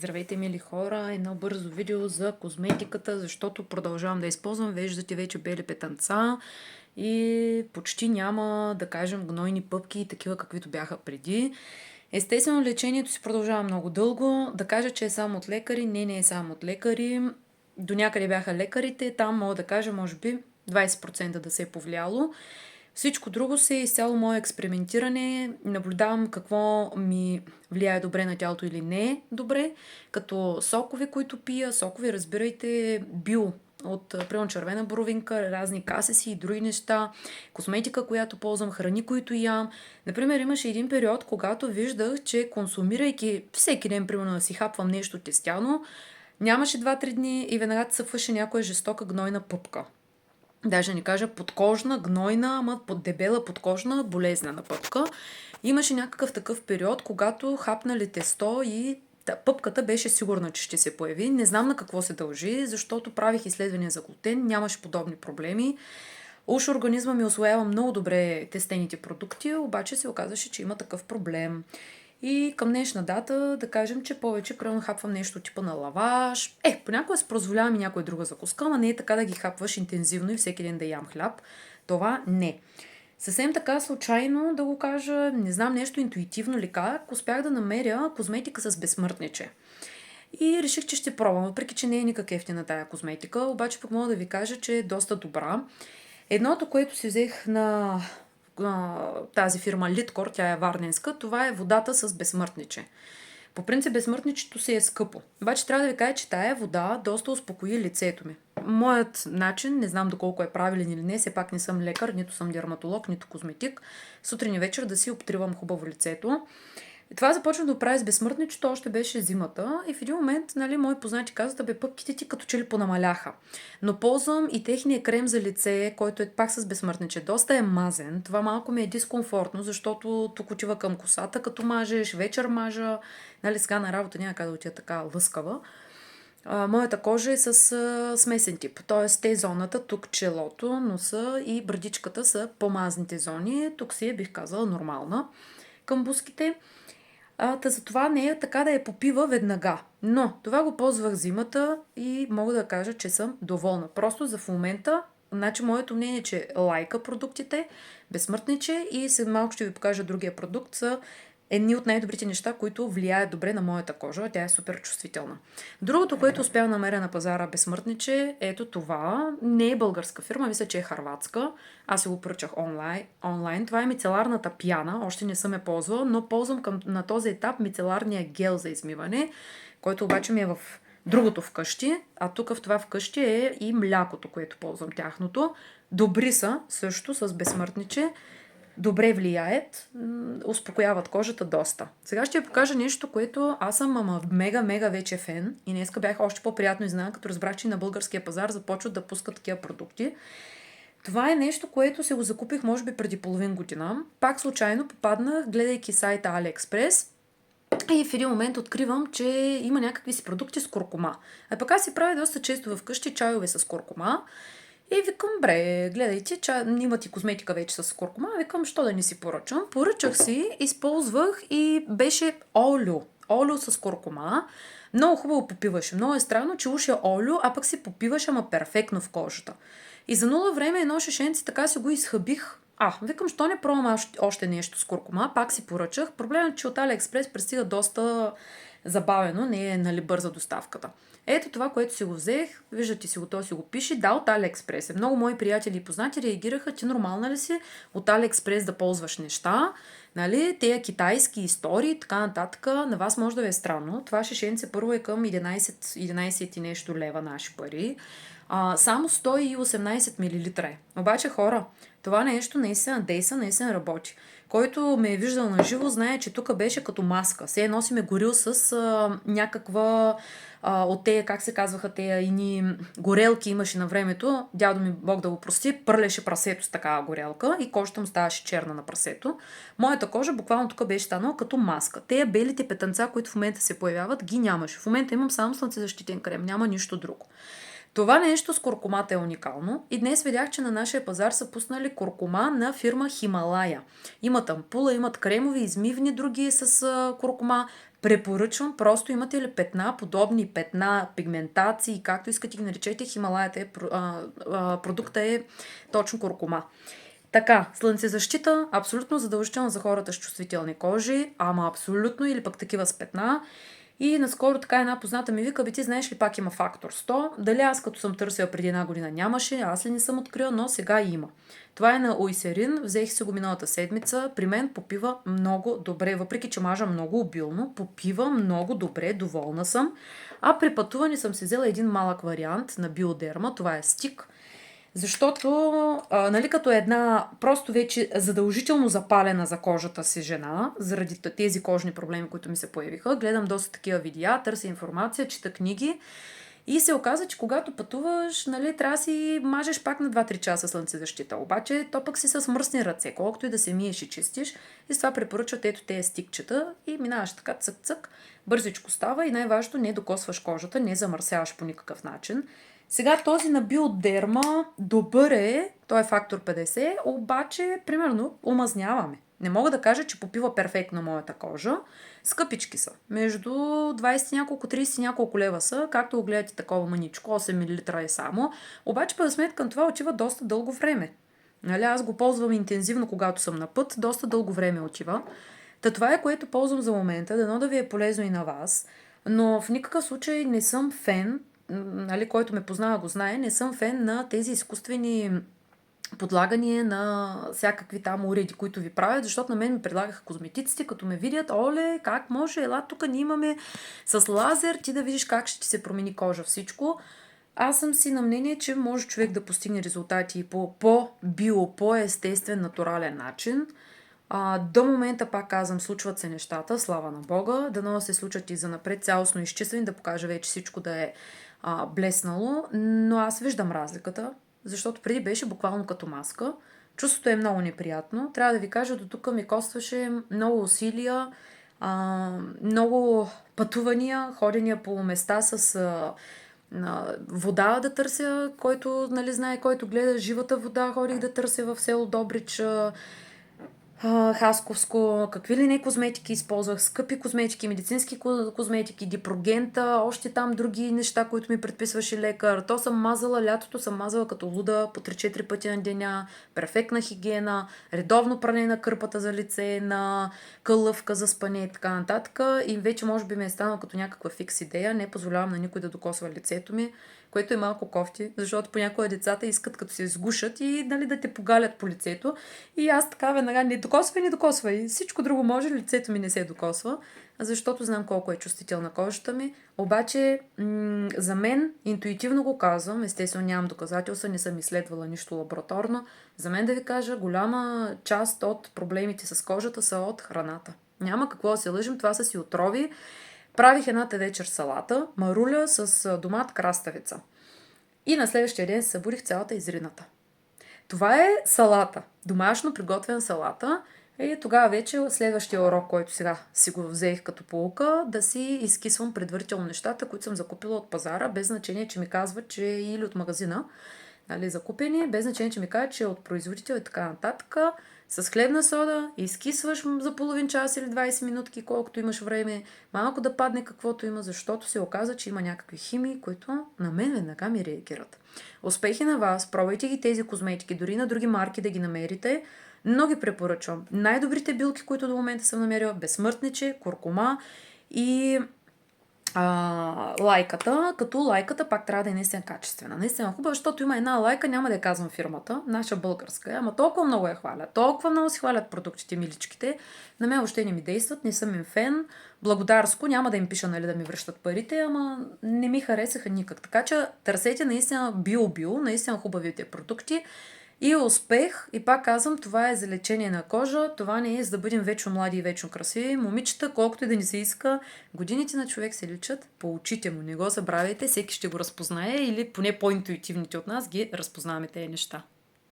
Здравейте, мили хора! Едно бързо видео за козметиката, защото продължавам да използвам. Виждате вече бели петънца и почти няма, да кажем, гнойни пъпки и такива, каквито бяха преди. Естествено, лечението си продължава много дълго. Да кажа, че е само от лекари. Не е само от лекари. До някъде бяха лекарите. Там мога да кажа, може би, 20% да се е повлияло. Всичко друго се е изцяло мое експериментиране. Наблюдавам какво ми влияе добре на тялото или не е добре. Като сокове, които пия, сокове, разбирайте, био от, примерно, червена боровинка, разни касеси и други неща, козметика, която ползвам, храни, които ям. Например, имаше един период, когато виждах, че консумирайки всеки ден, примерно, да си хапвам нещо тестяно, нямаше 2-3 дни и веднага цъфваше някоя жестока гнойна пъпка. Даже не кажа подкожна, гнойна, ама дебела подкожна, болезнена пъпка. Имаше някакъв такъв период, когато хапнали тесто и пъпката беше сигурна, че ще се появи. Не знам на какво се дължи, защото правих изследвания за глутен, нямаше подобни проблеми. Уж организма ми усвоява много добре тестените продукти, обаче се оказаше, че има такъв проблем. И към днешна дата да кажем, че повече примерно хапвам нещо типа на лаваш. Понякога се позволявам и някоя друга закуска, ама не е така да ги хапваш интензивно и всеки ден да ям хляб. Това не. Съвсем така случайно да го кажа, не знам нещо интуитивно ли как, успях да намеря козметика с безсмъртниче. И реших, че ще пробвам, въпреки че не е никак ефтина тая козметика, обаче пък мога да ви кажа, че е доста добра. Едното, което си взех на тази фирма Литкор, тя е варненска, това е водата с безсмъртниче. По принцип безсмъртничето си е скъпо. Обаче трябва да ви кажа, че тая вода доста успокои лицето ми. Моят начин, не знам доколко е правилен или не, все пак не съм лекар, нито съм дерматолог, нито козметик, сутрин и вечер да си обтривам хубаво лицето. И това започна да правя с безсмъртничето, още беше зимата и в един момент, мои познати казват, пъпките ти като че ли понамаляха. Но ползвам и техния крем за лице, който е пак с безсмъртниче. Доста е мазен. Това малко ми е дискомфортно, защото тук отива към косата, като мажеш, вечер мажа. Сега на работа няма как да отида така лъскава. Моята кожа е с смесен тип, т.е. те зоната, тук челото, носа и брадичката са по-мазните зони. Тук си бих казала, нормална към буските. Затова не е така да я попива веднага. Но това го ползвах зимата и мога да кажа, че съм доволна. Просто за в момента, моето мнение е, че лайка продуктите, безсмъртниче и след малко ще ви покажа другия продукт, са едни от най-добрите неща, които влияят добре на моята кожа. Тя е супер чувствителна. Другото, което успях да намеря на пазара безсмъртниче, ето това. Не е българска фирма, мисля, че е хърватска. Аз си го поръчах онлайн. Това е мицеларната пяна. Още не съм я ползвала, но ползвам на този етап мицеларния гел за измиване, който обаче ми е в другото вкъщи, а тук в това вкъщи е и млякото, което ползвам тяхното. Добри са също с безсмъртниче. Добре влияят, успокояват кожата доста. Сега ще ви покажа нещо, което аз съм мега вече фен и днеска бях още по-приятно изненадан, като разбрах, че на българския пазар започват да пускат такива продукти. Това е нещо, което се го закупих може би преди половин година. Пак случайно попаднах, гледайки сайта AliExpress и в един момент откривам, че има някакви си продукти с куркума. Пък аз си правя доста често вкъщи чайове с куркума. И викам, гледайте, че имат и козметика вече с куркума. Викам, що да не си поръчам. Поръчах си, използвах и беше олио. Олио с куркума. Много хубаво попиваше. Много е странно, че уж е олио, а пък си попиваше, ама перфектно в кожата. И за нула време едно шишенце така си го изхъбих. Викам, що не пробвам още нещо с куркума. Пак си поръчах. Проблемът е, че от AliExpress пристига доста забавено, не е бърза доставката. Ето това, което си го взех, виждате си го, то си го пише, от AliExpress. Много мои приятели и познати реагираха, ти нормална ли си от AliExpress да ползваш неща, тея китайски истории и така нататък, на вас може да ви е странно. Това шишенце първо е към 11 и нещо лева наши пари. Само 118 мл е. Обаче хора, това нещо наистина действа, наистина работи. Който ме е виждал на живо, знае, че тук беше като маска. Все едно си ме горил с някаква от тея, как се казваха, тея ини горелки имаше на времето. Дядо ми, Бог да го прости, пърлеше прасето с такава горелка и кожата му ставаше черна на прасето. Моята кожа буквално тук беше станала като маска. Тея белите петънца, които в момента се появяват, ги нямаше. В момента имам само слънцезащитен крем, няма нищо друго. Това нещо с куркумата е уникално и днес видях, че на нашия пазар са пуснали куркума на фирма Хималая. Имат ампула, имат кремови, измивни други с куркума. Препоръчвам, просто имате ли петна, подобни петна, пигментации, както искате ги наречете, Хималаята продукта е точно куркума. Така, слънцезащита, абсолютно задължително за хората с чувствителни кожи, ама абсолютно, или пък такива с петна. И наскоро така една позната ми вика, ти знаеш ли, пак има фактор 100. Дали аз като съм търсила преди една година нямаше, аз ли не съм открила, но сега има. Това е на Ойсерин, взех се го миналата седмица, при мен попива много добре, въпреки че мажа много обилно, попива много добре, доволна съм. А при пътуване съм си взела един малък вариант на биодерма, това е стик. Защото, нали, като една просто вече задължително запалена за кожата си жена, заради тези кожни проблеми, които ми се появиха, гледам доста такива видеа, търся информация, чета книги и се оказа, че когато пътуваш, нали, трябва да си мажеш пак на 2-3 часа слънцезащита. Обаче то пък си с мръсни ръце, колкото и да се миеш и чистиш. И с това препоръчват ето тези стикчета и минаваш така цък-цък, бързичко става и най-важното не докосваш кожата, не замърсяваш по никакъв начин. Сега този на биодерма добър е, той е фактор 50, обаче, примерно, омазняваме. Не мога да кажа, че попива перфектно моята кожа. Скъпички са. Между 20 няколко, 30 няколко лева са, както го гледате такова маничко, 8 мл е само. Обаче, по сметка на това отива доста дълго време. Нали, аз го ползвам интензивно, когато съм на път, доста дълго време отива. Та това е, което ползвам за момента, дано да ви е полезно и на вас. Но в никакъв случай не съм фен, нали, който ме познава го знае, не съм фен на тези изкуствени подлагания на всякакви там уреди, които ви правят, защото на мен ми предлагаха козметиците, като ме видят, оле, как може, ела тук ние имаме с лазер, ти да видиш как ще ти се промени кожа всичко. Аз съм си на мнение, че може човек да постигне резултати по по-био, по-естествен, натурален начин. До момента, пак казвам, случват се нещата, слава на Бога, дано се случат и занапред цялостно изчистване, да покажа вече всичко да е блеснало, но аз виждам разликата, защото преди беше буквално като маска. Чувството е много неприятно. Трябва да ви кажа, до тук ми костваше много усилия, много пътувания, ходения по места с вода да търся, който, нали, знае, който гледа живата вода, ходих да търся в село Добрич, Хасковско, какви ли не козметики използвах, скъпи козметики, медицински козметики, дипрогента, още там други неща, които ми предписваше лекар. То съм мазала, лятото съм мазала като луда по 3-4 пъти на деня, перфектна хигиена, редовно пране на кърпата за лице, на кълъвка за спане и така нататък. И вече може би ми е станало като някаква фикс идея, не позволявам на никой да докосва лицето ми, което е малко кофти, защото понякога децата искат като се изгушат и, нали, да те погалят по лицето. И аз така веднага не докосвай. Всичко друго може, лицето ми не се докосва, защото знам колко е чувствителна кожата ми. Обаче за мен, интуитивно го казвам, естествено нямам доказателства, не съм изследвала нищо лабораторно. За мен да ви кажа, голяма част от проблемите с кожата са от храната. Няма какво да се лъжим, това са си отрови. Правих едната вечер салата, маруля с домат краставица. И на следващия ден се събудих цялата изрината. Това е салата. Домашно приготвена салата. И тогава вече следващия урок, който сега си го взех като поука, да си изкисвам предварително нещата, които съм закупила от пазара, без значение, че ми казват, че или от магазина, нали, закупени, без значение, че ми казват, че е от производител и така нататък. С хлебна сода, изкисваш за половин час или 20 минутки, колкото имаш време, малко да падне каквото има, защото се оказа, че има някакви химии, които на мен веднага ми реагират. Успехи на вас, пробвайте ги тези козметики, дори на други марки да ги намерите, но ги препоръчвам. Най-добрите билки, които до момента съм намерила, безсмъртниче, куркума и лайката, като лайката пак трябва да е наистина качествена. Наистина хубава, защото има една лайка, няма да я казвам фирмата, наша българска, ама толкова много я хвалят, толкова много си хвалят продуктите, миличките. На мен въобще не ми действат, не съм им фен. Благодарско, няма да им пиша, нали, да ми връщат парите, ама не ми харесаха никак. Така че търсете наистина био, наистина хубавите продукти. И успех, и пак казвам, това е за лечение на кожа, това не е за да бъдем вечно млади и вечно красиви. Момичета, колкото и да ни се иска, годините на човек се личат по очите му. Не го забравяйте, всеки ще го разпознае или поне по-интуитивните от нас ги разпознаваме тези неща.